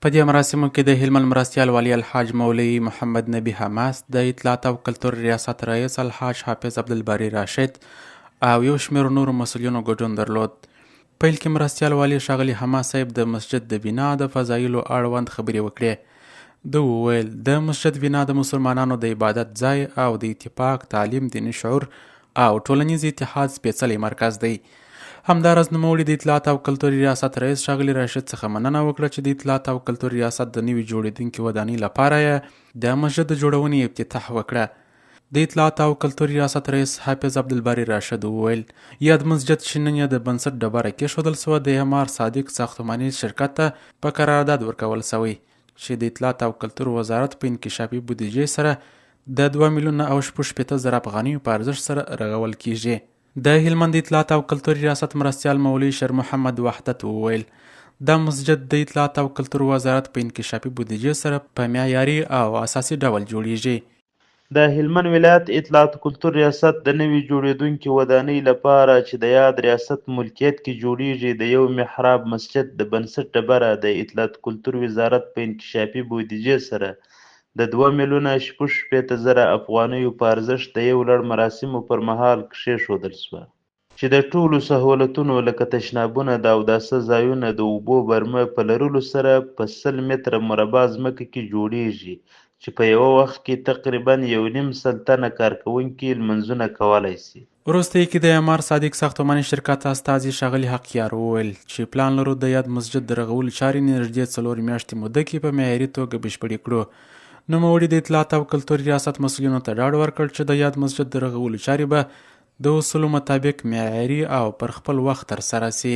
په دې مراسمو کې د هلمند مرستیال والي الحاج مولوي محمد نبی حماس، د اطلاعات او کلتور ریاست رئیس الحاج حافظ عبدالباري راشد او یو شمېر نورو مسؤلینو ګډون درلود. پیل کې مرستیال والي ښاغلي حماس صاحب د مسجد د بنا د فضایلو اړوند خبرې وکړې. ده وویل د مسجد بنا د مسلمانانو د عبادت ځای او د اتفاق، تعلیم، دیني شعور او ټولنیز اتحاد سپېڅلی مرکز دی. همداراز نوموړي د اطلاعات او کلتور ریاست رئیس ښاغلي راشد څخه مننه وکړه چې د اطلاعات او کلتور ریاست د نوي جوړېدونکې ودانۍ لپاره یې د مسجد د جوړونې افتتاح وکړه. د اطلاعات او کلتور ریاست رئیس حافظ عبدالباري راشد وویل یاد مسجد چې نن یې د بنسټ ډبره کېښودل سوه د امار صادق ساختماني شرکت ته په قرارداد ورکول سوی چې د اطلاعات او کلتور وزارت په انکشافي بودیجې سره د 2 میلیونه او 6.0 افغانیو په ارزښت سره رغول کیږي. د هلمند اطلاعات او کلتور ریاست مرستیال مولوي شیر محمد وحدت وویل دا مسجد د اطلاعات او کلتور وزارت په انکشافي بودیجې سره په معیاري او اساسي ډول جوړیږي. د هلمند ولایت اطلاعات او کلتور ریاست د نوي جوړېدونکې ودانۍ لپاره چې د یاد ریاست ملکیت کې جوړیږي د یو محراب مسجد د بنسټ ډبره د اطلاعات کلتور وزارت په انکشافي بودیجې سره د 2 میلیونه 6.0 افغانیو په ارزښت د یو لړ مراسمو پر مهال کېښودل شوه چې د ټولو سهولتونو لکه تشنابونه، د اوداسه ځایونه، د اوبو برمه په لرلو سره په 100 متره مربع ځمکه کې جوړیږي چې په یوه وخت کې تقریبا 1.5 تنه کارکوونکي لمنځونه کولی شي. وروسته کې د امار صادق ساختماني شرکت استازي ښاغلي حقیار وویل چې پلان لرو د یاد مسجد د رغولو چارې نږدې 4 میاشتې موده کې په معیاري توګه بشپړې کړو. نوموړي د اطلاعات او کلتور ریاست مسؤلینو ته ډاډ ورکړ چې د یاد مسجد د رغولو چارې به د اصولو مطابق معیاري او پر خپل وخت ترسره سي.